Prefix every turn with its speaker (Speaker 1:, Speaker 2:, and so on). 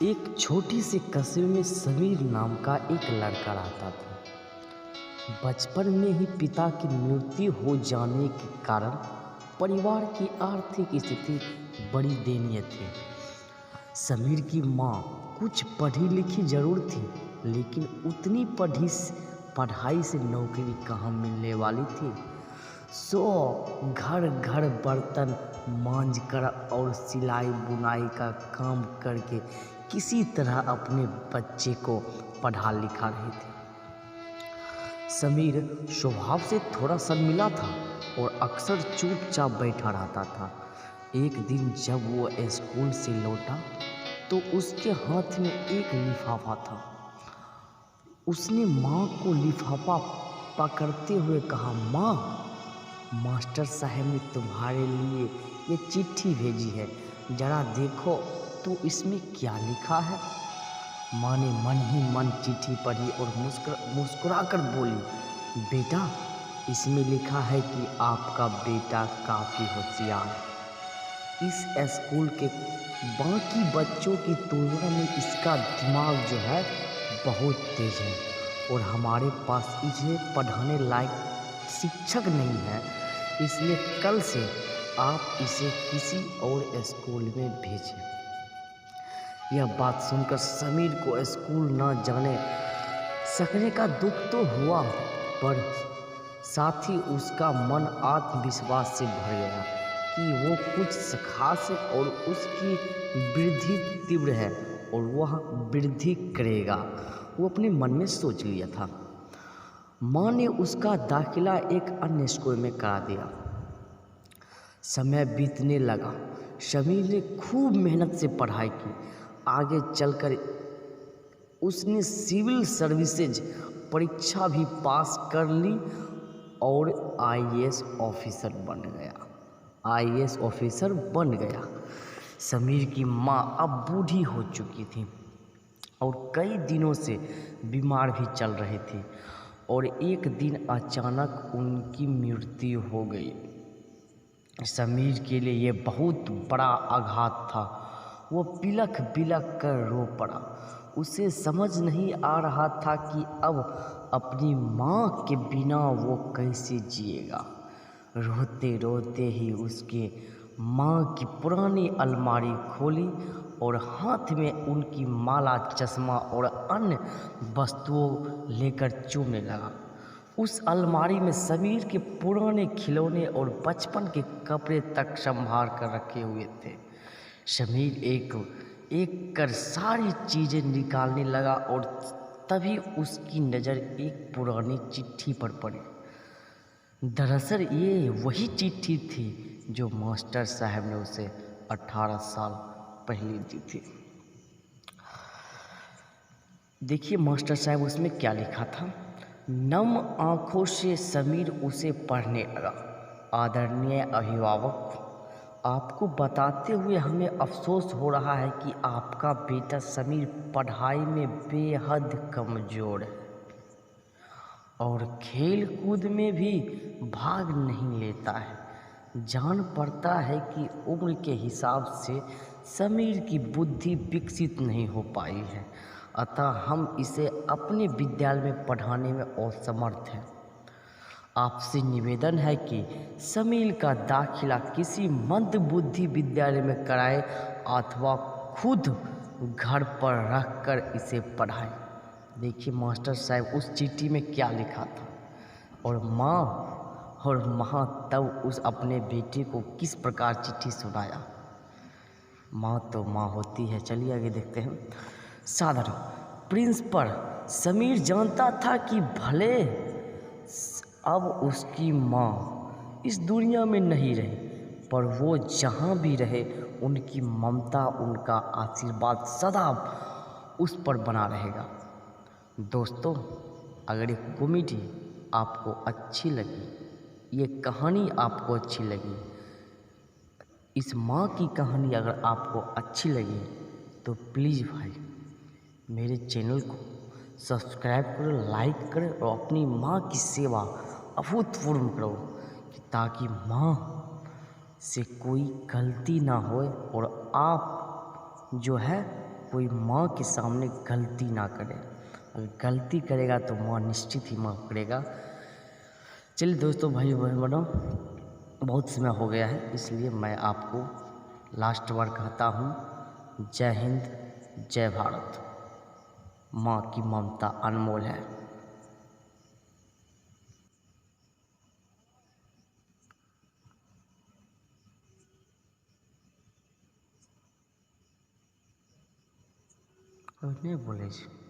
Speaker 1: एक छोटी सी कस्बे में समीर नाम का एक लड़का रहता था। बचपन में ही पिता की मृत्यु हो जाने के कारण परिवार की आर्थिक स्थिति बड़ी दयनीय थी। समीर की माँ कुछ पढ़ी लिखी जरूर थी, लेकिन उतनी पढ़ाई से नौकरी कहाँ मिलने वाली थी। सो घर घर बर्तन मांज कर और सिलाई बुनाई का काम करके किसी तरह अपने बच्चे को पढ़ा लिखा रहे थे। समीर स्वभाव से थोड़ा शर्मीला था और अक्सर चुपचाप बैठा रहता था। एक दिन जब वो स्कूल से लौटा तो उसके हाथ में एक लिफाफा था। उसने माँ को लिफाफा पकड़ते हुए कहा, माँ, मास्टर साहब ने तुम्हारे लिए ये चिट्ठी भेजी है, जरा देखो तो इसमें क्या लिखा है। माँ ने मन ही मन चिट्ठी पढ़ी और मुस्कुराकर बोली, बेटा, इसमें लिखा है कि आपका बेटा काफ़ी होशियार है। इस स्कूल के बाकी बच्चों की तुलना में इसका दिमाग जो है बहुत तेज है और हमारे पास इसे पढ़ाने लायक शिक्षक नहीं है, इसलिए कल से आप इसे किसी और स्कूल में भेजें। यह बात सुनकर समीर को स्कूल न जाने सकने का दुख तो हुआ, पर साथ ही उसका मन आत्मविश्वास से भर गया कि वो कुछ खास है और उसकी वृद्धि तीव्र है और वह वृद्धि करेगा। वो अपने मन में सोच लिया था। माँ ने उसका दाखिला एक अन्य स्कूल में करा दिया। समय बीतने लगा। समीर ने खूब मेहनत से पढ़ाई की। आगे चलकर उसने सिविल सर्विसेज परीक्षा भी पास कर ली और आईएएस ऑफिसर बन गया। समीर की माँ अब बूढ़ी हो चुकी थी और कई दिनों से बीमार भी चल रही थी और एक दिन अचानक उनकी मृत्यु हो गई। समीर के लिए ये बहुत बड़ा आघात था। वो बिलख बिलख कर रो पड़ा। उसे समझ नहीं आ रहा था कि अब अपनी माँ के बिना वो कैसे जिएगा। रोते रोते ही उसके माँ की पुरानी अलमारी खोली और हाथ में उनकी माला, चश्मा और अन्य वस्तुओं लेकर चूमने लगा। उस अलमारी में समीर के पुराने खिलौने और बचपन के कपड़े तक संभाल कर रखे हुए थे। समीर एक एक कर सारी चीज़ें निकालने लगा और तभी उसकी नज़र एक पुरानी चिट्ठी पर पड़ी। दरअसल ये वही चिट्ठी थी जो मास्टर साहब ने उसे 18 साल पहले दी थी। देखिए मास्टर साहब उसमें क्या लिखा था। नम आंखों से समीर उसे पढ़ने लगा। आदरणीय अभिभावक, आपको बताते हुए हमें अफसोस हो रहा है कि आपका बेटा समीर पढ़ाई में बेहद कमज़ोर है और खेल कूद में भी भाग नहीं लेता है। जान पड़ता है कि उम्र के हिसाब से समीर की बुद्धि विकसित नहीं हो पाई है, अतः हम इसे अपने विद्यालय में पढ़ाने में असमर्थ हैं। आपसे निवेदन है कि समीर का दाखिला किसी मंदबुद्धि विद्यालय में कराएं अथवा खुद घर पर रखकर इसे पढ़ाएं। देखिए मास्टर साहब उस चिट्ठी में क्या लिखा था और माँ तब उस अपने बेटे को किस प्रकार चिट्ठी सुनाया। माँ तो माँ होती है। चलिए आगे देखते हैं। साधारण प्रिंस पर समीर जानता था कि भले अब उसकी माँ इस दुनिया में नहीं रही, पर वो जहाँ भी रहे उनकी ममता, उनका आशीर्वाद सदा उस पर बना रहेगा। दोस्तों, अगर ये कॉमेडी आपको अच्छी लगी, ये कहानी आपको अच्छी लगी, इस माँ की कहानी अगर आपको अच्छी लगी तो प्लीज़ भाई मेरे चैनल को सब्सक्राइब करो, लाइक करो और अपनी माँ की सेवा अभूतपूर्व करो ताकि माँ से कोई गलती ना हो और आप जो है कोई माँ के सामने गलती ना करे। अगर गलती करेगा तो माँ निश्चित ही माफ़ करेगा। चलिए दोस्तों, भाई बहनों, बहुत समय हो गया है, इसलिए मैं आपको लास्ट बार कहता हूँ, जय हिंद, जय भारत। माँ की ममता अनमोल है। नहीं बोले